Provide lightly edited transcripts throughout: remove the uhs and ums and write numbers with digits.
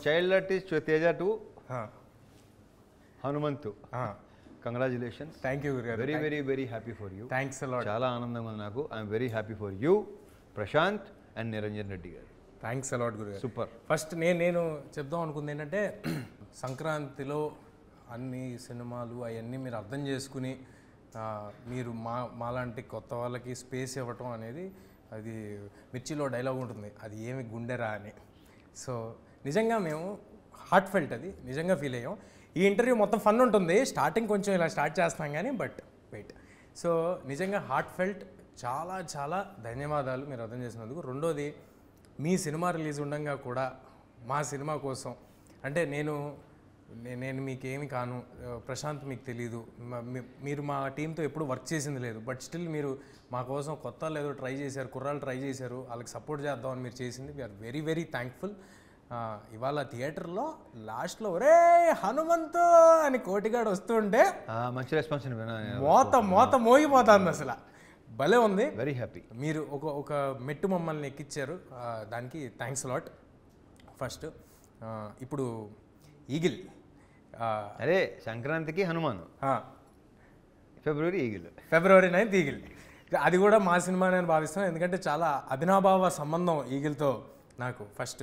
Child artist Teja to Hanumanthu. Congratulations. Thank you గురుగారు. Very very very happy for you. Thanks a lot. చాలా ఆనందంగా ఉంది నాకు. I'm very happy for you Prashanth and Niranjan Reddy గారు. Thanks a lot గురుగారు. Super. First నేను చెప్దాం అనుకుంది ఏంటంటే సంక్రాంతిలో అన్ని సినిమాలు అవన్నీ మీరు అర్థం చేసుకుని మీరు మాలాంటి కొత్త వాళ్ళకి స్పేస్ ఇవ్వటం అనేది, అది మిర్చిలో డైలాగ్ ఉంటుంది, అది ఏమి గుండెరా అని. సో నిజంగా మేము హార్ట్ ఫెల్ట్, అది నిజంగా ఫీల్ అయ్యాం. ఈ ఇంటర్వ్యూ మొత్తం ఫన్ ఉంటుంది, స్టార్టింగ్ కొంచెం ఇలా స్టార్ట్ చేస్తాం కానీ బట్ వెయిట్. సో నిజంగా హార్ట్ ఫెల్ట్. చాలా చాలా ధన్యవాదాలు మీరు అర్థం చేసినందుకు. రెండోది, మీ సినిమా రిలీజ్ ఉండగా కూడా మా సినిమా కోసం, అంటే నేను మీకేమి కాను, ప్రశాంత్ మీకు తెలీదు, మీరు మా టీంతో ఎప్పుడు వర్క్ చేసింది లేదు, బట్ స్టిల్ మీరు మా కోసం కొత్త లేదో ట్రై చేశారు, కుర్రాళ్ళు ట్రై చేశారు, వాళ్ళకి సపోర్ట్ చేద్దామని మీరు చేసింది. We are very very thankful. ఇవాళ థియేటర్లో లాస్ట్లో ఒరే హనుమంతు అని కోటిగాడు వస్తుంటే మంచి రెస్పాన్స్ మోత మోగిపోతుంది అసలు. భలే ఉంది. Very happy. మీరు ఒక మెట్టు మమ్మల్ని ఎక్కించారు, దానికి థ్యాంక్స్ లాట్. ఫస్ట్ ఇప్పుడు ఈగిల్, అరే సంక్రాంతికి హనుమాన్, ఫిబ్రవరి 9th ఈగిల్. అది కూడా మా సినిమా నేను భావిస్తాను, ఎందుకంటే చాలా అభినాభావ సంబంధం ఈగిల్తో నాకు. ఫస్ట్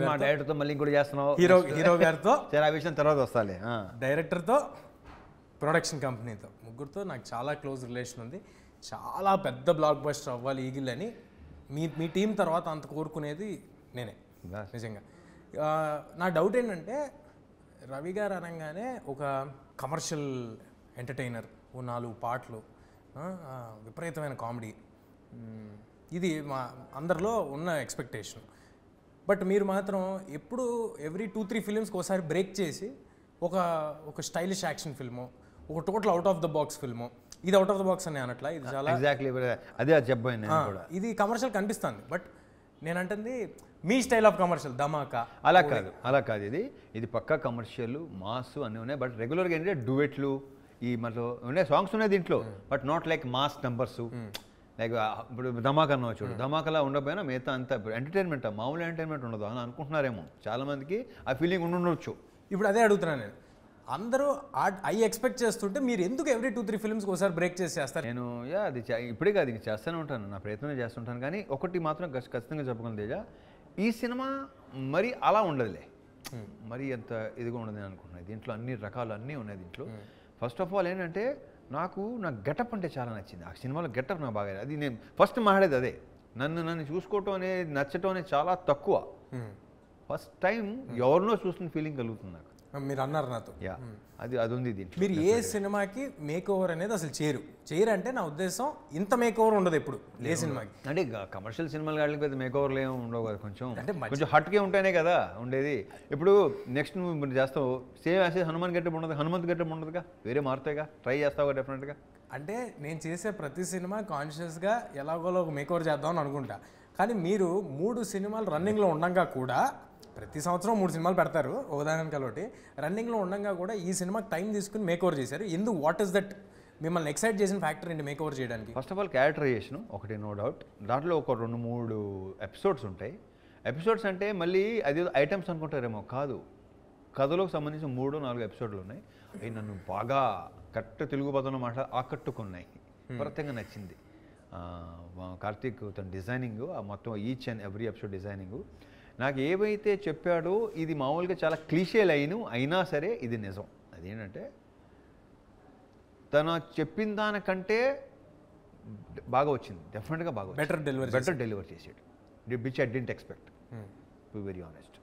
మా డైరెక్టర్తో మళ్ళీ ఇంకోటి చేస్తున్నావు, హీరో గారితో, చాలా విషయం తర్వాత వస్తాలే, డైరెక్టర్తో, ప్రొడక్షన్ కంపెనీతో, ముగ్గురితో నాకు చాలా క్లోజ్ రిలేషన్ ఉంది. చాలా పెద్ద బ్లాక్ బస్టర్ అవ్వాలి ఈగిల్ అని మీ టీం తర్వాత అంత కోరుకునేది నేనే నిజంగా. నా డౌట్ ఏంటంటే, రవి గారు అనగానే ఒక కమర్షియల్ ఎంటర్టైనర్, ఓ 4 పాటలు, విపరీతమైన కామెడీ, ఇది మా అందరిలో ఉన్న ఎక్స్పెక్టేషన్. బట్ మీరు మాత్రం ఎప్పుడు ఎవ్రీ 2-3 ఫిలిమ్స్కి ఒకసారి బ్రేక్ చేసి ఒక స్టైలిష్ యాక్షన్ ఫిల్ము, ఒక total out of the box film. ఇది అవుట్ ఆఫ్ ద బాక్స్ అని అనట్లా, ఇది చాలా ఎగ్జాక్ట్లీ అదే చెప్పాను. ఇది కమర్షియల్ కనిపిస్తుంది, బట్ నేను అంటుంది మీ స్టైల్ ఆఫ్ కమర్షియల్. ధమాకా అలా కాదు, ఇది పక్కా కమర్షియల్ మాస్ అన్నీ ఉన్నాయి. బట్ రెగ్యులర్గా ఏంటంటే డ్యూయెట్లు, ఈ మనలో ఉండే సాంగ్స్ ఉన్నాయి దీంట్లో, but not like mass numbers. Like ఇప్పుడు ధమాకా అన్న చూడు, ధమాకాలా ఉండకపోయినా మిగతా అంతా ఎంటర్టైన్మెంట్, మామూలు ఎంటర్టైన్మెంట్ ఉండదు అని అనుకుంటున్నారేమో చాలామందికి, ఆ ఫీలింగ్ ఉండొచ్చు. ఇప్పుడు అదే అడుగుతున్నాను నేను. అందరూ అవి ఎక్స్పెక్ట్ చేస్తుంటే మీరు ఎందుకు ఎవ్రీ 2-3 ఫిల్మ్స్కి ఒకసారి బ్రేక్ చేసి చేస్తారు? నేను అది ఇప్పుడే కాదు, ఇది చేస్తూనే ఉంటాను, నా ప్రయత్నం చేస్తుంటాను. కానీ ఒకటి మాత్రం ఖచ్చితంగా చెప్పుకుని తేజ, ఈ సినిమా మరి అలా ఉండదులే, మరి ఎంత ఇదిగా ఉండదు నేను అనుకుంటున్నాను. దీంట్లో అన్ని రకాలు అన్నీ ఉన్నాయి దీంట్లో. ఫస్ట్ ఆఫ్ ఆల్ ఏంటంటే, నా గెటప్ అంటే చాలా నచ్చింది. ఆ సినిమాలో గెటప్ నాకు బాగా, అది నేను ఫస్ట్ మాట్లాడేది అదే. నన్ను చూసుకోవటం అనేది, నచ్చటం అనేది చాలా తక్కువ. ఫస్ట్ టైం ఎవరినో చూస్తున్న ఫీలింగ్ కలుగుతుంది నాకు. మీరు అన్నారు నాతో, అది ఉంది దీంట్లో. మీరు ఏ సినిమాకి మేక్ ఓవర్ అనేది అసలు చేయరు అంటే నా ఉద్దేశం, ఇంత మేక్ ఓవర్ ఉండదు ఎప్పుడు ఏ సినిమాకి. అంటే కమర్షియల్ సినిమాలు కాళ్ళకి పెద్ద మేక్ ఓవర్లు ఏమి ఉండవు కదా, కొంచెం హట్కే ఉంటేనే కదా ఉండేది. ఇప్పుడు నెక్స్ట్ నువ్వు చేస్తావు సేమ్ యాజ్ హనుమాన్ గెటప్ ఉండదు, హనుమంత్ గెటప్ ఉండదుగా, వేరే మారుతాయిగా, ట్రై చేస్తావుగా డెఫినెట్గా. అంటే నేను చేసే ప్రతి సినిమా కాన్షియస్గా ఎలాగోలో ఒక మేక్ ఓవర్ చేద్దామని అనుకుంటా. కానీ మీరు 3 సినిమాలు రన్నింగ్లో ఉండగా కూడా, ప్రతి సంవత్సరం 3 సినిమాలు పెడతారు ఉదాహరణకి, ఒకటి రన్నింగ్లో ఉండగా కూడా ఈ సినిమాకి టైం తీసుకుని మేక్ ఓవర్ చేశారు. ఎందుకు, వాట్ ఈస్ దట్ మిమ్మల్ని ఎక్సైట్ చేసిన ఫ్యాక్టర్ ఏంటి మేక్ ఓవర్ చేయడానికి? ఫస్ట్ ఆఫ్ ఆల్ క్యారెక్టరైజేషన్ ఒకటి, నో డౌట్. దాంట్లో ఒక 2-3 ఎపిసోడ్స్ ఉంటాయి. ఎపిసోడ్స్ అంటే మళ్ళీ అది ఐటమ్స్ అనుకుంటారేమో, కాదు, కథలోకి సంబంధించి 3-4 ఎపిసోడ్లు ఉన్నాయి. అవి నన్ను బాగా కరెక్ట్ తెలుగు పదంలో ఆకట్టుకున్నాయి, ప్రత్యేకంగా నచ్చింది. కార్తీక్ తన డిజైనింగ్, ఆ మొత్తం each and every episode designing నాకు ఏవైతే చెప్పాడో, ఇది మామూలుగా చాలా క్లీషే లైన్ అయినా సరే ఇది నిజం. అదేంటంటే, తను చెప్పిన దానికంటే బాగా వచ్చింది, డెఫినెట్గా బాగా, బెటర్ డెలివర్ చేసాడు, which I didn't expect, to very honest.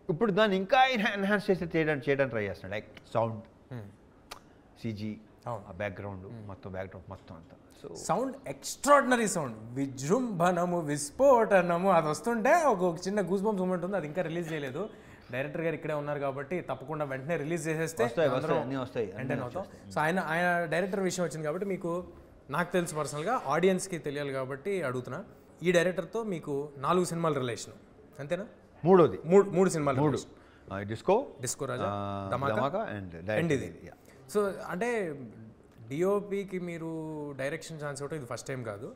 ఇప్పుడు దాన్ని ఇంకా ఎన్హాన్స్ చేయడానికి ట్రై చేస్తున్నాడు. లైక్ సౌండ్, సిజీ, ఆ బ్యాక్గ్రౌండ్ మొత్తం అంతా. సో సౌండ్ ఎక్స్ట్రాడినరీ సౌండ్, విజృంభణము, విస్ఫోటనము, అది వస్తుంటే ఒక చిన్న గూస్ బంప్స్ మూమెంట్ ఉంది. అది ఇంకా రిలీజ్ చేయలేదు. డైరెక్టర్ గారు ఇక్కడే ఉన్నారు కాబట్టి తప్పకుండా వెంటనే రిలీజ్ చేసేస్తే ఎంటర్టైన్ అవుతాం. సో ఆయన డైరెక్టర్ విషయం వచ్చింది కాబట్టి, మీకు నాకు తెలుసు పర్సనల్గా, ఆడియన్స్కి తెలియాలి కాబట్టి అడుగుతున్నా. ఈ డైరెక్టర్తో మీకు 4 సినిమాల రిలేషన్ అంతేనా? మూడోది 3 సినిమాలు, డిస్కో రాజా, ధమాకా అండ్ ఇది. సో అంటే డిఓపికి మీరు డైరెక్షన్ ఛాన్స్ ఇవ్వటం ఇది ఫస్ట్ టైం కాదు.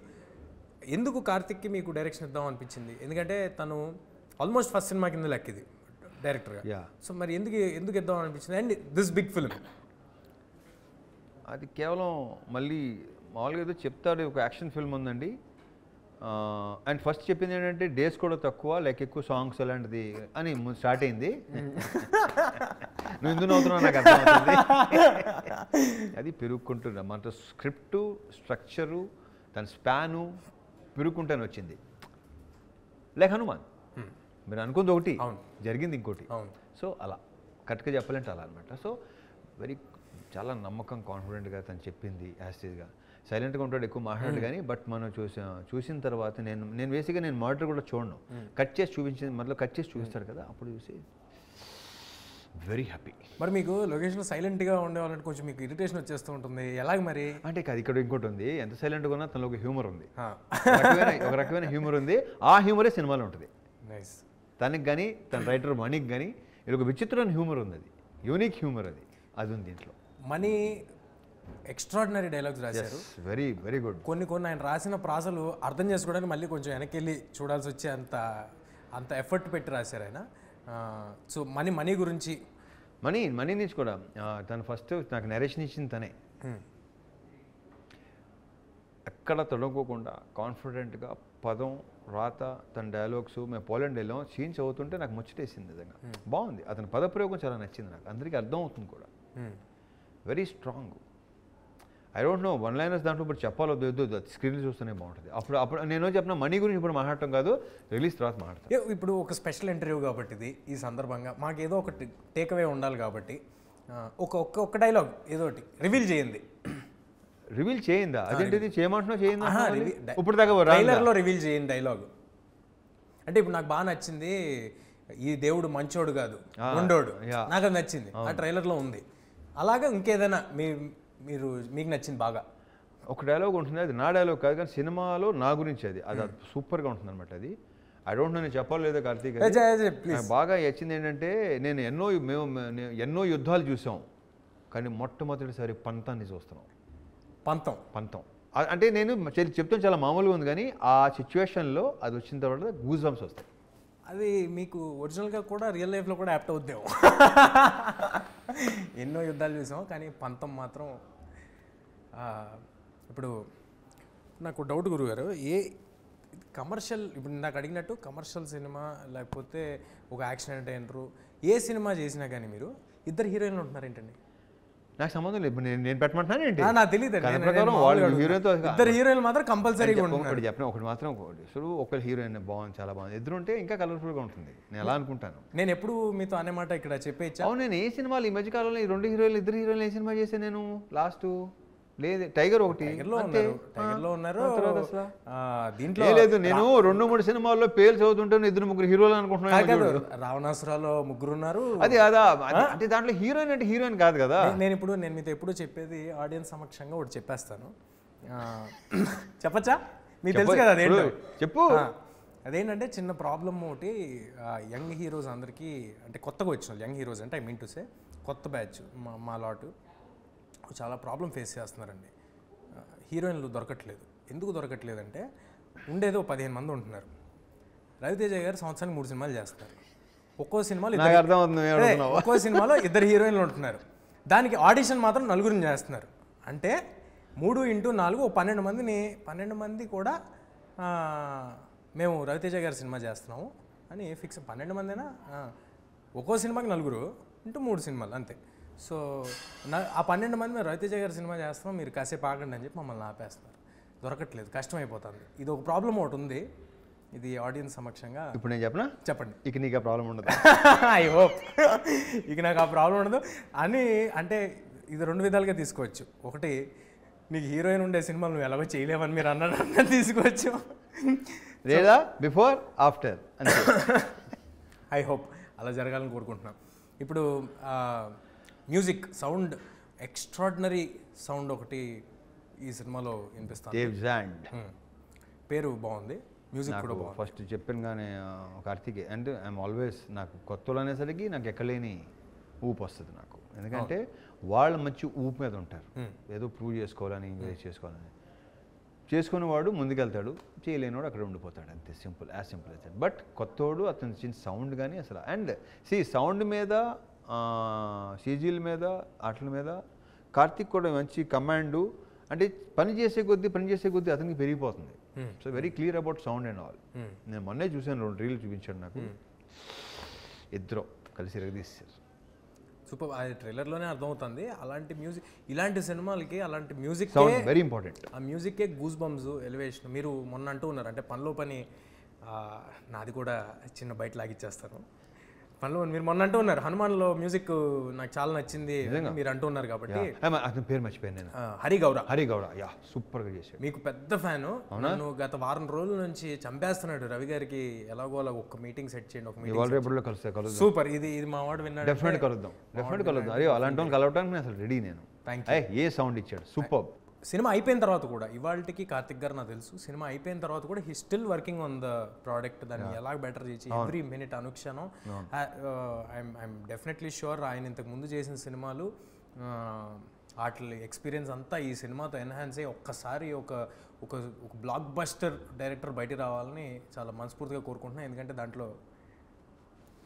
ఎందుకు కార్తిక్కి మీకు డైరెక్షన్ ఇద్దాం అనిపించింది? ఎందుకంటే తను ఆల్మోస్ట్ ఫస్ట్ సినిమా కింద లెక్క ఇది. డైరెక్టర్గా. యా, సో మరి ఎందుకు ఇద్దాం అనిపించింది అండ్ దిస్ బిగ్ ఫిల్మ్? అది కేవలం మళ్ళీ మామూలుగా ఏదో చెప్తాడు, ఒక యాక్షన్ ఫిల్మ్ ఉందండి. అండ్ ఫస్ట్ చెప్పింది ఏంటంటే డేస్ కూడా తక్కువ, లైక్ ఎక్కువ సాంగ్స్ అలాంటిది అని స్టార్ట్ అయింది. నువ్వు ఎందుకు నవ్వుతున్నావు నాకు అర్థమవుతుంది. అది పెరుగుకుంటున్నా మన స్క్రిప్టు, స్ట్రక్చరు, దాని స్పాను పెరుగుకుంటాను వచ్చింది. లైక్ హనుమాన్, మీరు అనుకుంది ఒకటి, జరిగింది ఇంకోటి. సో అలా కరెక్ట్గా చెప్పాలంటే అలా అనమాట. సో చాలా నమ్మకం, కాన్ఫిడెంట్గా తను చెప్పింది యాస్టీజ్గా. సైలెంట్గా ఉంటాడు, ఎక్కువ మాట్లాడు కానీ, బట్ మనం చూసిన తర్వాత నేను బేసిక్గా నేను మానిటర్ కూడా చూడను, కట్ చేసి చూపిస్తాడు కదా, అప్పుడు చూసి వెరీ హ్యాపీ. మరి మీకు లొకేషన్లో సైలెంట్గా ఉండేవాళ్ళంటే కొంచెం మీకు ఇరిటేషన్ వచ్చేస్తూ ఉంటుంది, ఎలాగ మరి? అంటే అది ఇక్కడ ఇంకోటి ఉంది, ఎంత సైలెంట్గా ఉన్నా తనలో ఒక హ్యూమర్ ఉంది, ఒక రకమైన హ్యూమర్ ఉంది. ఆ హ్యూమరే సినిమాలో ఉంటుంది. నైస్. తనకి కానీ తన రైటర్ మనీకి కానీ ఇది ఒక విచిత్రమైన హ్యూమర్ ఉంది, అది యూనిక్ హ్యూమర్, అది ఉంది దీంట్లో. మనీ ఎక్స్ట్రాడినరీ డైలాగ్స్ రాశారు, వెరీ వెరీ గుడ్. కొన్ని ఆయన రాసిన ప్రాసలు అర్థం చేసుకోవడానికి మళ్ళీ కొంచెం వెనక్కి వెళ్ళి చూడాల్సి వచ్చే అంత ఎఫర్ట్ పెట్టి రాశారు ఆయన. సో మనీ గురించి మనీ నుంచి కూడా తను ఫస్ట్ నాకు నరేషన్ ఇచ్చింది తనే. ఎక్కడ తొడగకుండా కాన్ఫిడెంట్గా పదం రాత తన డైలాగ్స్. మేము పోలాండ్ వెళ్ళాం, సీన్స్ అవుతుంటే నాకు ముచ్చటేసింది నిజంగా, బాగుంది. అతని పదప్రయోగం చాలా నచ్చింది నాకు, అందరికీ అర్థం అవుతుంది కూడా, very strong. I don't know one liners దాంట్లో ఇప్పుడు చెప్పాలొద్దు, స్క్రీన్లు చూస్తూనే బాగుంటుంది. అప్పుడు నేను చెప్పిన మనీ గురించి ఇప్పుడు మాట్లాడటం కాదు, రిలీజ్ తర్వాత మాట్లాడతాను. ఇప్పుడు ఒక స్పెషల్ ఇంటర్వ్యూ కాబట్టి ఇది, ఈ సందర్భంగా మాకు ఏదో ఒక టేక్ అవే ఉండాలి కాబట్టి ఒక డైలాగ్ ఏదో ఒకటి రివీల్ చేయండి. రివీల్ చేయిందా? అదేంటిది చేయమంటున్నావు? చేయిందా? ఇప్పుడు దాకా ట్రైలర్లో రివీల్ చేయండి డైలాగ్. అంటే ఇప్పుడు నాకు బాగా నచ్చింది, ఈ దేవుడు మంచోడు కాదు ఉండోడు, నాకు అది నచ్చింది, ఆ ట్రైలర్లో ఉంది. అలాగా ఇంకేదైనా మీకు నచ్చింది బాగా ఒక డైలాగ్ ఉంటుంది, అది నా డైలాగ్ కాదు కానీ సినిమాలో నా గురించి అది సూపర్గా ఉంటుంది అనమాట. అది ఐ డోంట్ నో నేను చెప్పాలి లేదా కార్తీక్, బాగా నచ్చింది ఏంటంటే నేను ఎన్నో యుద్ధాలు చూసాం కానీ మొట్టమొదటిసారి పంతాన్ని చూస్తున్నాం. పంతం అంటే నేను చెప్తాను చాలా మామూలుగా ఉంది కానీ ఆ సిచ్యువేషన్లో అది వచ్చిన తర్వాత గూస్ బంప్స్ వస్తాయి. అది మీకు ఒరిజినల్గా కూడా రియల్ లైఫ్లో కూడా యాప్ట్ అవుద్దేమో. ఎన్నో యుద్ధాలు చూసాం కానీ పంతం మాత్రం. ఇప్పుడు నాకు డౌట్ గురుగారు, కమర్షియల్, ఇప్పుడు నాకు అడిగినట్టు కమర్షియల్ సినిమా లేకపోతే ఒక యాక్షన్ ఎంటర్టైనరు ఏ సినిమా చేసినా కానీ మీరు ఇద్దరు హీరోయిన్లు ఉంటున్నారు ఏంటండి? నాకు సంబంధం లేదు, నేను పెట్టమంటున్నాను ఏంటి నాకు తెలియదు. ఇద్దరు హీరోయిన్లు మాత్రం కంపల్సరీగా ఒకటి చెప్పిన ఒకటి మాత్రం ఒకరి హీరోయిన్ బాగుంది, చాలా బాగుంది, ఇద్దరు ఉంటే ఇంకా కలర్ఫుల్గా ఉంటుంది. నేను ఎలా అనుకుంటాను. నేను ఎప్పుడు మీతో అనే మాట ఇక్కడ చెప్పేచ్చా? అవును, నేను ఏ సినిమాలు ఈ మధ్యకాలంలో ఈ ఇద్దరు హీరోయిన్లు ఏ సినిమా చేశాను నేను లాస్ట్? లేదు, టైగర్ ఒకటి, టైగర్లో ఉన్నారు. దీంట్లో లేదు, నేను 2-3 సినిమాల్లో పేర్లు చదువుతుంటే 2-3 హీరోలు అనుకుంటున్నాను. రావణాసురాలో 3 ఉన్నారు. అది అంటే దాంట్లో హీరోయిన్ అంటే హీరోయిన్ కాదు కదా. నేను మీతో ఎప్పుడు చెప్పేది ఆడియన్స్ సమక్షంగా ఒకటి చెప్పేస్తాను, చెప్పచ్చా? మీకు తెలుసు కదా అదేంటో. చెప్పు. అదేంటంటే చిన్న ప్రాబ్లం ఒకటి, యంగ్ హీరోస్ అందరికీ, అంటే కొత్తగా వచ్చిన యంగ్ హీరోస్ అంటే ఐ మీన్ టు సే కొత్త బ్యాచ్ మా లాటు చాలా ప్రాబ్లం ఫేస్ చేస్తున్నారండి. హీరోయిన్లు దొరకట్లేదు. ఎందుకు దొరకట్లేదంటే ఉండేదో 15 మంది ఉంటున్నారు. రవితేజ గారు సంవత్సరానికి 3 సినిమాలు చేస్తున్నారు. ఒక్కో సినిమాలో 2 హీరోయిన్లు ఉంటున్నారు. దానికి ఆడిషన్ మాత్రం 4 చేస్తున్నారు. అంటే 3x4 12 మంది కూడా మేము రవితేజ గారి సినిమా చేస్తున్నాము అని ఫిక్స్. 12 మందినా, ఒక్కో సినిమాకి 4 × 3 సినిమాలు అంతే. సో ఆ 12 మంది మేము రవితేజ గారి సినిమా చేస్తాం, మీరు కాసేపు ఆగండి అని చెప్పి మమ్మల్ని ఆపేస్తున్నారు. దొరకట్లేదు, కష్టమైపోతుంది. ఇది ఒక ప్రాబ్లం ఒకటి ఉంది. ఇది ఆడియన్స్ సమక్షంగా ఇప్పుడు నేను చెప్పండి. ఇక నీకు ఆ ప్రాబ్లం ఉండదు. ఐ హోప్ ఇక నాకు ఆ ప్రాబ్లం ఉండదు అని. అంటే ఇది 2 విధాలుగా తీసుకోవచ్చు. ఒకటి, నీకు హీరోయిన్ ఉండే సినిమాలు నువ్వు ఎలాగో చేయలేవని మీరు అన్నట్టు తీసుకోవచ్చు, లేదా బిఫోర్ ఆఫ్టర్. ఐ హోప్ అలా జరగాలని కోరుకుంటున్నాను. ఇప్పుడు మ్యూజిక్ సౌండ్, ఎక్స్ట్రాడినరీ సౌండ్ ఒకటి ఈ సినిమాలో వినిపిస్తాను. పేరు బాగుంది, మ్యూజిక్ కూడా బాగుంది. ఫస్ట్ చెప్పాను కానీ కార్తీక్, అండ్ ఐఎమ్ ఆల్వేస్, నాకు కొత్తలో అనేసరికి నాకు ఎక్కలేని ఊపు వస్తుంది నాకు. ఎందుకంటే వాళ్ళు మంచి ఊపు మీద ఉంటారు, ఏదో ప్రూవ్ చేసుకోవాలని, ఎంకరేజ్ చేసుకోవాలని. చేసుకునేవాడు ముందుకెళ్తాడు, చేయలేనివాడు అక్కడ ఉండిపోతాడు, అంతే. Simple, as simple as that. But కొత్తోడు అతను చిన్న సౌండ్ కానీ అసలు, అండ్ సౌండ్ మీద, సీజీల మీద, వాటి మీద కార్తిక్ కూడా మంచి కమాండు. అంటే పని చేసే కొద్దీ అతనికి పెరిగిపోతుంది. So very clear about sound and all. నేను మొన్నే చూశాను, 2 రీల్స్ చూపించాడు నాకు. ఇద్దరు కలిసి ఎరగదీశారు. సూపర్. అది ట్రైలర్లోనే అర్థమవుతుంది. అలాంటి మ్యూజిక్, ఇలాంటి సినిమాలకి అలాంటి మ్యూజిక్, సౌండ్ వెరీ ఇంపార్టెంట్. ఆ మ్యూజిక్కే గూస్ బంప్స్, ఎలివేషన్. మీరు మొన్న అంటూ ఉన్నారు అంటే పనిలో పని, నాది కూడా చిన్న బయట లాగిచ్చేస్తాను. పనిలో మీరు మొన్న అంటూ ఉన్నారు హనుమాన్లో మ్యూజిక్ నాకు చాలా నచ్చింది మీరు అంటూ ఉన్నారు కాబట్టి. అతని పేరు మర్చిపోయాను నేను. హరిగౌడ యా, సూపర్గా చేశాడు. మీకు పెద్ద ఫ్యాను. నన్ను గత వారం రోజుల నుంచి చంపేస్తున్నాడు రవి గారికి, ఎలాగో అలా ఒక మీటింగ్ సెట్ చేయండి, ఒక మీటింగ్ రేపట్లో కలుద్దాం. సూపర్. ఇది మా వాడు విన్నాడు. డెఫినెట్ కలుద్దాం. అరే అలాంటి వాళ్ళు కలవడానికి నేను అసలు రెడీ. నేను ఏ సౌండ్ ఇచ్చాడు, సూపర్. సినిమా అయిపోయిన తర్వాత కూడా, ఇవాళకి కార్తిక్ గారు నాకు తెలుసు, సినిమా అయిపోయిన తర్వాత కూడా he still working on the product. దాన్ని ఎలా బెటర్ చేసి every minute Anukshanam. I'm definitely sure ఆయన ఇంతకు ముందు చేసిన సినిమాలు వాటి ఎక్స్పీరియన్స్ అంతా ఈ సినిమాతో ఎన్హాన్స్ అయ్యి ఒక్కసారి ఒక ఒక బ్లాక్ బస్టర్ డైరెక్టర్ బయటికి రావాలని చాలా మనస్ఫూర్తిగా కోరుకుంటున్నాను. ఎందుకంటే దాంట్లో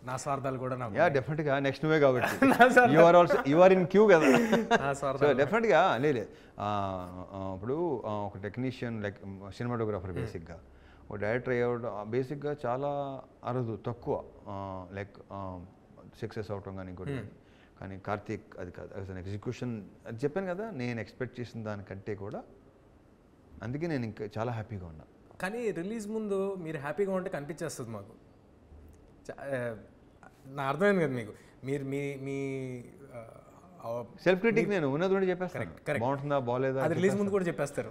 నా స్వార్థాలు కూడా నాకు. యా డెఫినెట్గా నెక్స్ట్ నువ్వే కాబట్టి యు ఆర్ ఇన్ క్యూ కదా. సో డెఫినెట్గా లేదు. ఇప్పుడు ఒక టెక్నీషియన్ లైక్ సినిమాటోగ్రాఫర్ బేసిక్గా, ఒక డైరెక్టర్ అయ్యేవాడు బేసిక్గా చాలా అరుదు, తక్కువ లైక్ సక్సెస్ అవటం కానీ ఇంకోటి. కానీ కార్తీక్ అది కాదు, అది ఎగ్జిక్యూషన్. అది చెప్పాను కదా, నేను ఎక్స్పెక్ట్ చేసిన దానికంటే కూడా. అందుకే నేను ఇంకా చాలా హ్యాపీగా ఉన్నా. కానీ రిలీజ్ ముందు మీరు హ్యాపీగా ఉంటే కనిపించేస్తుంది మాకు. నా అర్థమైంది కదా మీకు. మీరు మీ సెల్ఫ్ క్రిటిక్ నేను ఉన్నది కూడా చెప్పేస్తాను, బాగుంటుందా బాగోలేదా అది రిలీజ్ ముందు కూడా చెప్పేస్తారు.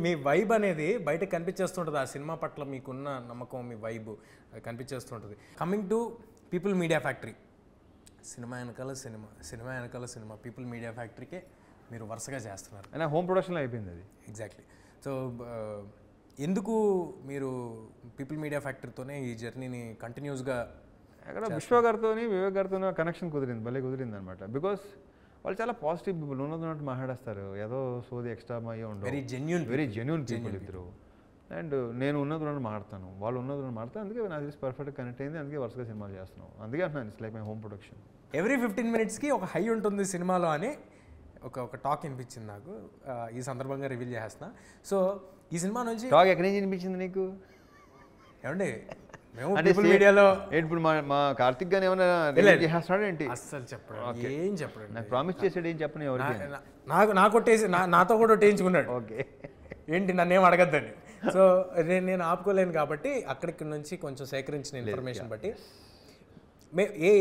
మీ వైబ్ అనేది బయటకు కనిపించేస్తుంటుంది. ఆ సినిమా పట్ల మీకున్న నమ్మకం, మీ వైబ్ కనిపించేస్తుంటుంది. Coming to People Media Factory, cinema వెనకాల సినిమా పీపుల్ మీడియా ఫ్యాక్టరీకే మీరు వరుసగా చేస్తున్నారు. అయినా హోమ్ ప్రొడక్షన్లో అయిపోయింది అది. ఎగ్జాక్ట్లీ. సో ఎందుకు మీరు పీపుల్ మీడియా ఫ్యాక్టరీతోనే ఈ జర్నీని కంటిన్యూస్గా? అక్కడ విశ్వ గారితో, వివేక్ గారితో కనెక్షన్ కుదిరింది, భలే కుదిరింది అనమాట. బికాస్ వాళ్ళు చాలా పాజిటివ్ పీపుల్, ఉన్నట్టు మాట్లాడేస్తారు, ఏదో సోది ఎక్స్ట్రా అయ్యే ఉండవు. వెరీ జెన్యూన్ పీపుల్ ఇద్దరు. అండ్ నేను ఉన్నది మాట్లాడతాను, వాళ్ళు ఉన్నది మాట్లాడతాను. అందుకే నాకు తెలిసి పర్ఫెక్ట్గా కనెక్ట్ అయింది. అందుకే వరుసగా సినిమాలు చేస్తున్నాం. అందుకే అంటున్నాను, it's like my home production. Every 15 minutesకి ఒక హై ఉంటుంది సినిమాలో అని ఒక టాక్ వినిపించింది నాకు. ఈ సందర్భంగా రివీల్ చేస్తున్నా. సో ఈ సినిమా నుంచి టాక్ ఎక్కడి నుంచి వినిపించింది నీకు? ఏమండి మేము పీపుల్ మీడియాలో ఇప్పుడు మా కార్తిక్ గాని ఏమైనా చేస్తున్నాడు ఏంటి? అస్సలు చెప్పండి, ఏం చెప్పండి. నాకు ప్రామిస్ చేసాడు, ఏం చెప్పని ఎవరికి. నాకు కొట్టేసి నాతో కూడా ఒట్టేయించుకున్నాడు. ఓకే ఏంటి నన్ను ఏం అడగద్దని. సో నేను ఆపుకోలేను కాబట్టి అక్కడికి నుంచి కొంచెం సేకరించిన ఇన్ఫర్మేషన్ బట్టి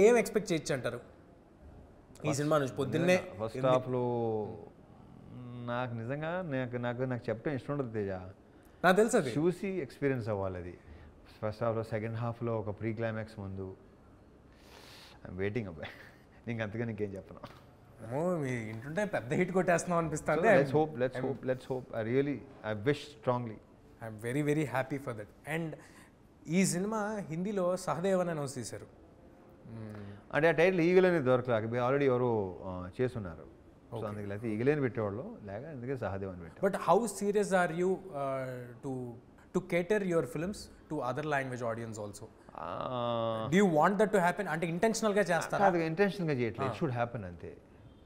ఏం ఎక్స్పెక్ట్ చేయొచ్చు అంటారు ఈ సినిమా నుంచి? పొద్దున్నే ఫస్ట్ హాఫ్లో నాకు నిజంగా నాకు చెప్పడం ఇష్టం ఉండదు తేజ. నాకు తెలుసు, అది చూసి ఎక్స్పీరియన్స్ అవ్వాలి. అది ఫస్ట్ హాఫ్లో, సెకండ్ హాఫ్లో ఒక ప్రీ క్లైమాక్స్ ముందు ఐఎమ్ వెయిటింగ్ అబ్బాయి. నీకు అంతగా నీకేం చెప్పను. మీ ఇంటుంటే పెద్ద హిట్ కొట్టేస్తున్నాం అనిపిస్తుంది. Let's hope. I wish strongly. I'm very very happy for that. And ఈ సినిమా హిందీలో సహదేవ్ అని అనౌన్స్ చేశారు. అంటే ఆ టైటిల్ ఈగల్ అనేది దొరకలేక ఆల్రెడీ ఎవరో చేస్తున్నారు. సో అందుకే లేకపోతే ఈగలేని పెట్టేవాళ్ళు, లేక అందుకే సహదేవ్ అని పెట్టారు. But how serious are you to cater your films to other language audience also? Do you want that to happen? అంటే ఇంటెన్షనల్గా చేస్తారా? అది ఇంటెన్షనల్గా చేయట్లేదు, ఇట్ షుడ్ హ్యాపెన్ అంతే.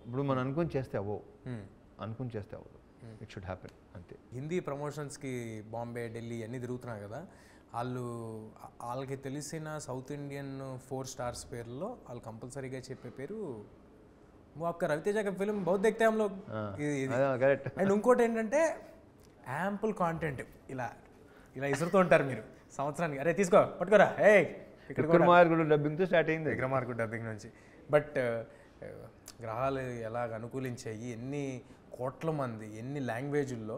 ఇప్పుడు మనం అనుకుని చేస్తే అవ్వవు, ఇట్ షుడ్ హ్యాపెన్ అంతే. హిందీ ప్రమోషన్స్కి బాంబే, ఢిల్లీ అన్నీ తిరుగుతున్నారు కదా, వాళ్ళకి తెలిసిన సౌత్ ఇండియన్ 4 స్టార్స్ పేర్లో వాళ్ళు కంపల్సరీగా చెప్పే పేరు वो आपका रवितेजा का फिल्म बहुत देखते हैं हम लोग. అండ్ ఇంకోటి ఏంటంటే యాంపుల్ కాంటెంట్ ఇలా ఇసురుతూ ఉంటారు మీరు సంవత్సరానికి. అరే తీసుకో పట్టుకోరా, ఏ ఇక్కడ విక్రమార్కుడు డబ్బింగ్తో స్టార్ట్ అయింది. విక్రమార్కుడు డబ్బింగ్ నుంచి. బట్ గ్రహాలు ఎలాగ అనుకూలించాయి, ఎన్ని కోట్ల మంది ఎన్ని లాంగ్వేజ్ల్లో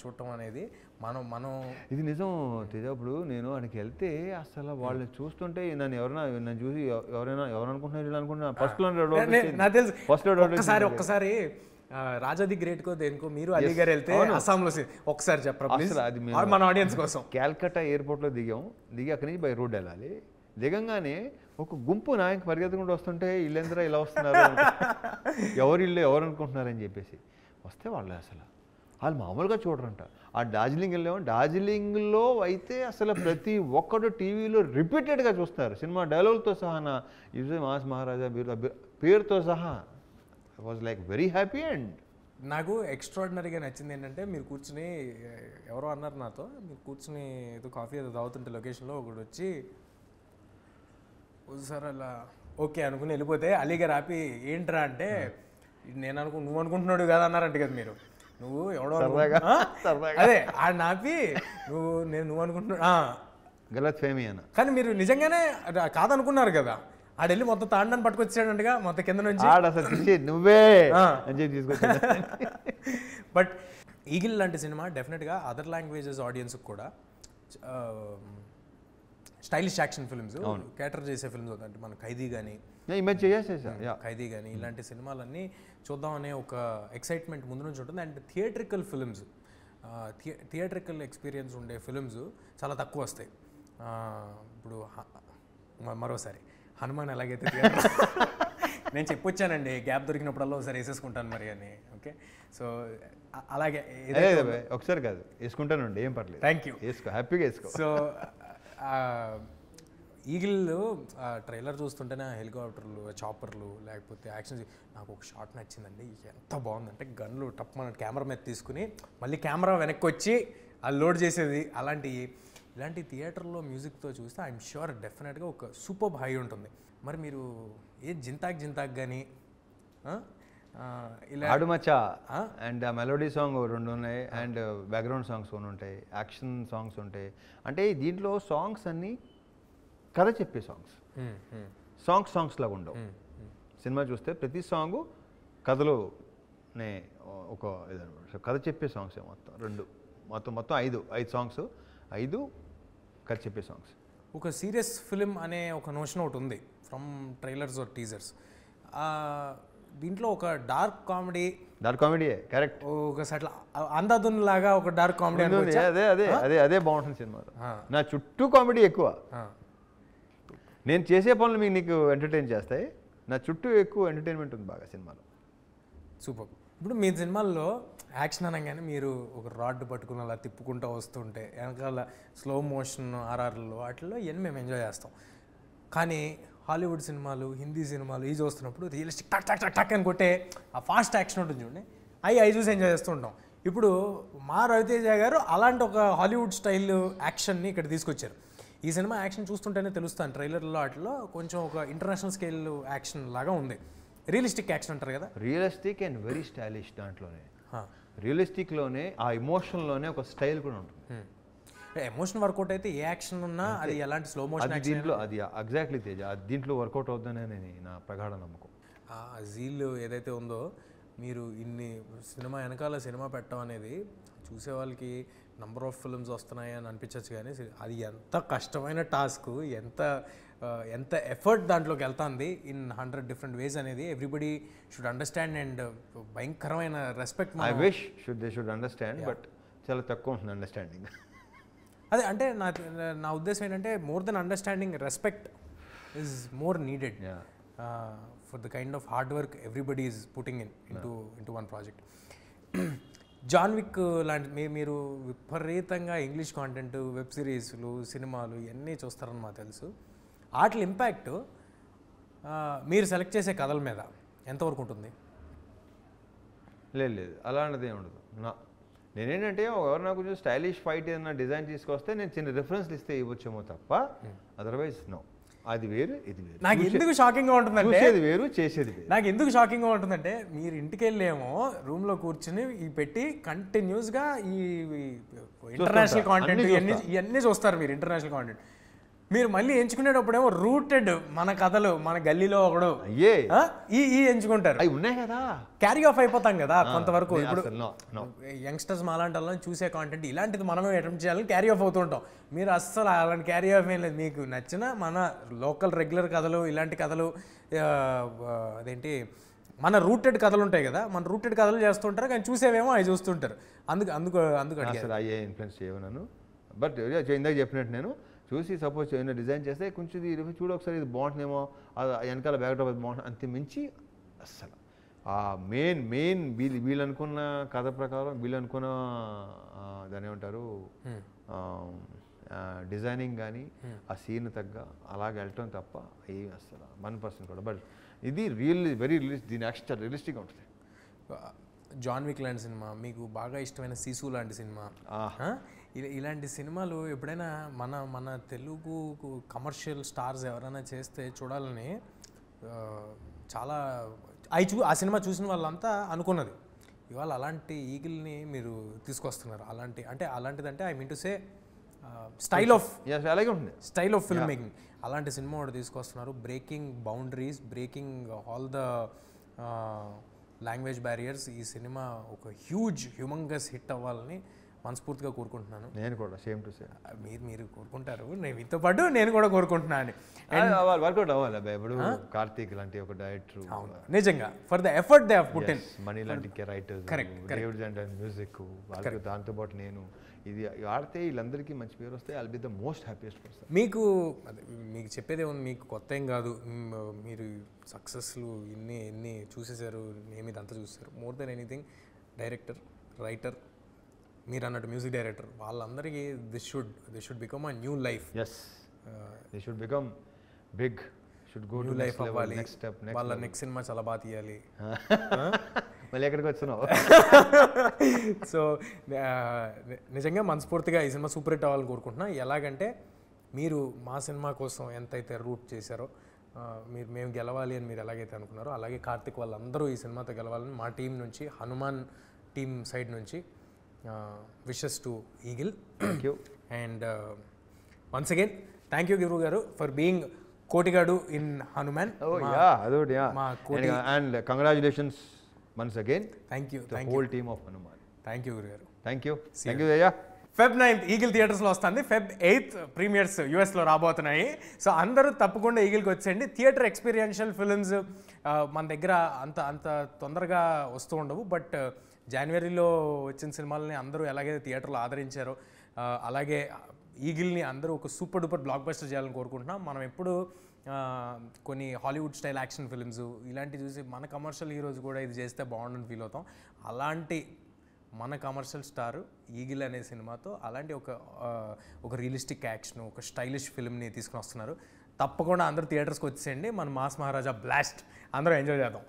చూడటం అనేది మనం ఇది నిజం తేజ. ఇప్పుడు నేను అక్కడికి వెళ్తే అసలు వాళ్ళు చూస్తుంటే నన్ను చూసి ఎవరు అనుకుంటున్నారు అనుకుంటున్నా. ఒక్కసారి రాజాది గ్రేట్కో దేనికో మీరు అలీ గారు వెళ్తే అస్సాంలో ఒకసారి చెప్పరా మన ఆడియన్స్ కోసం. క్యాల్కటా ఎయిర్పోర్ట్లో దిగి అక్కడి నుంచి బై రోడ్ వెళ్ళాలి. దిగంగానే ఒక గుంపు నాయకు పరిగెత్తుకుంటూ వస్తుంటే ఇల్లేంద్రా ఇలా వస్తున్నారు, ఎవరు అనుకుంటున్నారని చెప్పేసి వస్తే వాళ్ళు అసలు వాళ్ళు మామూలుగా చూడరంట. ఆ డార్జిలింగ్ వెళ్ళాము, డార్జిలింగ్లో అయితే అసలు ప్రతి ఒక్కడు టీవీలో రిపీటెడ్గా చూస్తున్నారు సినిమా డైలాగులతో సహా. నా యూజే మాస్ మహారాజా పేరుతో సహా. I was like very happy. And నాకు ఎక్స్ట్రాడినరీగా నచ్చింది ఏంటంటే మీరు కూర్చుని, ఎవరో అన్నారు నాతో, మీరు కూర్చుని ఏదో కాఫీ ఏదో తాగుతుంటే లొకేషన్లో ఒకడు వచ్చి సార్ అలా ఓకే అనుకుని వెళ్ళిపోతే అలీగారు ఆపి ఏంట్రా అంటే నేను నువ్వు అనుకుంటున్నాడు కదా అన్నారంట కదా మీరు. నువ్వు ఎవడో అదే ఆడు ఆపి నువ్వు అనుకుంటున్నా గలత్ ఫేమీ అన్న. కానీ మీరు నిజంగానే కాదనుకున్నారు కదా. ఆడెళ్ళి మొత్తం తాండాన్ని పట్టుకొచ్చాడంటగా మొత్తం కింద నుంచి. నువ్వే అని చెప్పి తీసుకొచ్చా. బట్ ఈగిల్ లాంటి సినిమా డెఫినెట్గా అదర్ లాంగ్వేజెస్ ఆడియన్స్కి కూడా స్టైలిష్ యాక్షన్ ఫిల్మ్స్ క్యాటర్ చేసే ఫిల్మ్స్ అంటే మన ఖైదీ కానీ ఖైదీ కానీ ఇలాంటి సినిమాలన్నీ చూద్దామనే ఒక ఎక్సైట్మెంట్ ముందు నుంచి ఉంటుంది. And theatrical films, theatrical experience ఉండే ఫిల్మ్స్ చాలా తక్కువ వస్తాయి. ఇప్పుడు మరోసారి హనుమాన్ ఎలాగైతే థియేటర్ నేను చెప్పొచ్చానండి, గ్యాప్ దొరికినప్పుడల్లా ఒకసారి వేసేసుకుంటాను మరి అని. ఓకే, సో అలాగే ఒకసారి కాదు వేసుకుంటానండి, ఏం పర్లేదు. థ్యాంక్ యూ, వేసుకో, హ్యాపీగా వేసుకో. సో ఈగిల్ ట్రైలర్ చూస్తుంటేనే హెలికాప్టర్లు, చాపర్లు, లేకపోతే యాక్షన్, నాకు ఒక షాట్ నచ్చిందండి. ఎంత బాగుందంటే గన్లు టప్ మన కెమెరా మీద తీసుకుని మళ్ళీ కెమెరా వెనక్కి వచ్చి అది లోడ్ చేసేది. ఇలాంటి థియేటర్లో మ్యూజిక్తో చూస్తే ఐఎమ్ ష్యూర్ డెఫినెట్గా ఒక సూపర్ హై ఉంటుంది. మరి మీరు జింతాక్ కానీ ఇలా ఆడుమచ్చా అండ్ ఆ మెలోడీ సాంగ్ 2 ఉన్నాయి, అండ్ బ్యాక్గ్రౌండ్ సాంగ్స్ 1 ఉంటాయి, యాక్షన్ సాంగ్స్ ఉంటాయి. అంటే దీంట్లో సాంగ్స్ అన్నీ కథ చెప్పే సాంగ్స్ లాగా ఉండవు. సినిమా చూస్తే ప్రతి సాంగ్ కథలోనే ఒక ఇదనమాట, కథ చెప్పే సాంగ్స్ మొత్తం 5 సాంగ్స్, 5 కథ చెప్పే సాంగ్స్. ఒక సీరియస్ ఫిలిం అనే ఒక నోషన్ ఒకటి ఉంది ఫ్రమ్ ట్రైలర్స్ ఆర్ టీజర్స్. దీంట్లో ఒక డార్క్ కామెడీ కరెక్ట్, ఒక సట్ల అందాదున్ లాగా ఒక డార్క్ కామెడీ. అదే బాగుంటుంది సినిమాలో. నా చుట్టూ కామెడీ ఎక్కువ. నేను చేసే పనులు నీకు ఎంటర్టైన్ చేస్తాయి, నా చుట్టూ ఎక్కువ ఎంటర్టైన్మెంట్ ఉంది బాగా సినిమాలో. సూపర్. ఇప్పుడు మీ సినిమాల్లో యాక్షన్ అనగానే మీరు ఒక రాడ్ పట్టుకుని అలా తిప్పుకుంటూ వస్తుంటే వెనకాల స్లో మోషన్ ఆర్ఆర్లలో వాటిల్లో ఇవన్నీ మేము ఎంజాయ్ చేస్తాం. కానీ హాలీవుడ్ సినిమాలు, హిందీ సినిమాలు ఇవి చూస్తున్నప్పుడు రియలిస్టిక్ టక్ టక్ టక్ టక్ అని కొట్టే ఆ ఫాస్ట్ యాక్షన్ ఉంటుంది చూడండి, అవి చూసి ఎంజాయ్ చేస్తూ ఉంటాం. ఇప్పుడు మా రవితేజ గారు అలాంటి ఒక హాలీవుడ్ స్టైల్ యాక్షన్ని ఇక్కడ తీసుకొచ్చారు. ఈ సినిమా యాక్షన్ చూస్తుంటేనే తెలుస్తాను, ట్రైలర్లో వాటిలో కొంచెం ఒక ఇంటర్నేషనల్ స్కేల్ యాక్షన్ లాగా ఉంది. రియలిస్టిక్ యాక్షన్ అంటారు కదా, రియలిస్టిక్ అండ్ వెరీ స్టైలిష్. దాంట్లోనే రియలిస్టిక్లోనే ఆ ఎమోషన్లోనే ఒక స్టైల్ కూడా ఉంటుంది. ఎమోషన్ వర్కౌట్ అయితే ఏ యాక్షన్ ఉన్నా అది ఎలాంటి స్లో మోషన్ దీంట్లో అది ఎగ్జాక్ట్లీ తేజ, దీంట్లో వర్కౌట్ అవుతుందనే నా ప్రగాఢ నమ్మకం. ఆ జీల్ ఏదైతే ఉందో, మీరు ఇన్ని సినిమా వెనకాల సినిమా పెట్టడం అనేది చూసే వాళ్ళకి నంబర్ ఆఫ్ ఫిల్మ్స్ వస్తున్నాయి అని అనిపించవచ్చు, కానీ అది ఎంత కష్టమైన టాస్క్, ఎంత ఎఫర్ట్ దాంట్లోకి వెళ్తుంది ఇన్ 100 డిఫరెంట్ వేస్ అనేది ఎవ్రీబడి షుడ్ అండర్స్టాండ్. అండ్ భయంకరమైన respect. I wish they should understand, but చాలా తక్కువ ఉంటుంది అండర్స్టాండింగ్. అదే అంటే నా ఉద్దేశం ఏంటంటే more than understanding, respect is more needed for the kind of hard work everybody is putting into one project. John Wick లాంటి మీరు విపరీతంగా ఇంగ్లీష్ కాంటెంట్, వెబ్ సిరీస్లు, సినిమాలు ఇవన్నీ చూస్తారని మాకు తెలుసు. వాటి ఇంపాక్ట్ మీరు సెలెక్ట్ చేసే కథల మీద ఎంతవరకు ఉంటుంది? లేదు అలాంటిది ఏమి ఉండదు. నేనేంటంటే ఎవరు నాకు కొంచెం స్టైలిష్ ఫైట్ ఏదైనా డిజైన్ తీసుకొస్తే నేను చిన్న రిఫరెన్స్లు ఇస్తే ఇవ్వచ్చేమో తప్ప, అదర్వైజ్ నో. అది వేరు, ఇది వేరు. నాకు ఎందుకు షాకింగ్గా ఉంటుందంటే వేరు, చేసేది వేరు. నాకు ఎందుకు షాకింగ్గా ఉంటుందంటే మీరు ఇంటికి వెళ్ళేమో రూమ్లో కూర్చుని ఈ పెట్టి కంటిన్యూస్గా ఈ ఇంటర్నేషనల్ కాంటెంట్ ఇవన్నీ చూస్తారు మీరు. ఇంటర్నేషనల్ కాంటెంట్ మీరు మళ్ళీ ఎంచుకునేటప్పుడేమో రూటెడ్ మన కథలు, మన గల్లీలో ఒకడు ఈ ఎంచుకుంటారు. అవి ఉన్నాయి కదా, క్యారీ ఆఫ్ అయిపోతాం కదా కొంతవరకు. ఇప్పుడు యంగ్స్టర్స్ మాలాంటి వాళ్ళని చూసే కాంటెంట్ ఇలాంటిది మనమే అటెంప్ట్ చేయాలని క్యారీ ఆఫ్ అవుతుంటాం. మీరు అస్సలు అలాంటి క్యారీ ఆఫ్ ఏం లేదు. మీకు నచ్చిన మన లోకల్ రెగ్యులర్ కథలు, ఇలాంటి కథలు, అదేంటి మన రూటెడ్ కథలు ఉంటాయి కదా, మన రూటెడ్ కథలు చేస్తుంటారు, కానీ చూసేవేమో అవి చూస్తుంటారు. అందుకు అయ్యే ఇన్ఫ్లుయెన్స్ చేయను. బట్ ఇందాక చెప్పినట్టు నేను చూసి సపోజ్ ఏమైనా డిజైన్ చేస్తే కొంచెం ఇది చూడ ఒకసారి, ఇది బాగుంటుందేమో, వెనకాల బ్యాక్డ్రాప్ అది బాగుంటుంది, అంతే మించి అస్సలు ఆ మెయిన్ వీళ్ళు అనుకున్న కథ ప్రకారం వీళ్ళు అనుకున్న దాని ఏమంటారు డిజైనింగ్ కానీ ఆ సీన్ తగ్గ అలాగే వెళ్ళటం తప్ప ఏం అసలు 1% కూడా. బట్ ఇది వెరీ దీని యాక్షన్ రియలిస్టిక్గా ఉంటుంది. జాన్ విక్ లాంటి సినిమా, మీకు బాగా ఇష్టమైన సీసు లాంటి సినిమా, ఇలాంటి సినిమాలు ఎప్పుడైనా మన తెలుగు కమర్షియల్ స్టార్స్ ఎవరైనా చేస్తే చూడాలని చాలా ఆ సినిమా చూసిన వాళ్ళంతా అనుకున్నది. ఇవాళ అలాంటి ఈగిల్ని మీరు తీసుకొస్తున్నారు. అలాంటిదంటే I mean to say style of film making, అలాంటి సినిమా ఒకటి తీసుకొస్తున్నారు. Breaking boundaries, breaking all the language barriers. ఈ సినిమా ఒక హ్యూమంగస్ హిట్ అవ్వాలని మనస్ఫూర్తిగా కోరుకుంటున్నాను. నేను కూడా సేమ్ టు సేమ్. మీరు కోరుకుంటారు, నేను మీతో పాటు నేను కూడా కోరుకుంటున్నాను. వర్కౌట్ అవ్వాలి ఇప్పుడు కార్తీక్ లాంటి ఒక డైరెక్టర్ నిజంగా for the effort they have put in, money లాంటి రైటర్స్, డేవిడ్ అండ్ మ్యూజిక్ వాళ్ళకి దాంతోపాటు నేను ఇది ఆడితే వీళ్ళందరికీ మంచి పేరు వస్తే I'll be the most happiest person. మీకు చెప్పేది ఏమన్నా, మీకు కొత్త ఏం కాదు. మీరు సక్సెస్లు ఎన్ని చూసేశారు, నేను ఇదంతా చూసారు. More than anything director, writer, మీరు అన్నట్టు మ్యూజిక్ డైరెక్టర్, వాళ్ళందరికీ this should become a new life. They should become big, should go to life అవ్వాలి. వాళ్ళ నెక్స్ట్ సినిమా చాలా బాగా తీయాలి. మళ్ళీ ఎక్కడికి వచ్చినావు? సో నిజంగా మనస్ఫూర్తిగా ఈ సినిమా సూపర్ హిట్ అవ్వాలని కోరుకుంటున్నా. ఎలాగంటే మీరు మా సినిమా కోసం ఎంతైతే రూట్ చేశారో, మేము గెలవాలి అని మీరు ఎలాగైతే అనుకున్నారో, అలాగే కార్తిక్ వాళ్ళందరూ ఈ సినిమాతో గెలవాలని మా టీం నుంచి, హనుమాన్ టీమ్ సైడ్ నుంచి wishes to Eagle. Thank you. And once again thank you Guru garu for being Kotigadu in Hanuman. And congratulations once again. Thank you whole team of Hanuman. Thank you Guru garu. Thank you Jaya. Feb 9th Eagle థియేటర్స్లో వస్తుంది. Feb 8th premieres యూఎస్లో రాబోతున్నాయి. So అందరూ తప్పకుండా ఈగిల్కి వచ్చేయండి. Theatre experiential films మన దగ్గర అంత తొందరగా వస్తూ ఉండవు. బట్ జనవరిలో వచ్చిన సినిమాలని అందరూ ఎలాగైతే థియేటర్లో ఆదరించారో, అలాగే ఈగిల్ని అందరూ ఒక సూపర్ డూపర్ బ్లాక్ బస్టర్ చేయాలని కోరుకుంటున్నాం. మనం ఎప్పుడు కొన్ని హాలీవుడ్ స్టైల్ యాక్షన్ ఫిల్మ్స్ ఇలాంటివి చూసి మన కమర్షియల్ హీరోస్ కూడా ఇది చేస్తే బాగుండని ఫీల్ అవుతాం. అలాంటి మన కమర్షియల్ స్టార్ ఈగిల్ అనే సినిమాతో అలాంటి ఒక రియలిస్టిక్ యాక్షన్, ఒక స్టైలిష్ ఫిల్మ్ని తీసుకుని వస్తున్నారు. తప్పకుండా అందరూ థియేటర్స్కి వచ్చేయండి. మన మాస్ మహారాజా బ్లాస్ట్ అందరూ ఎంజాయ్ చేద్దాం.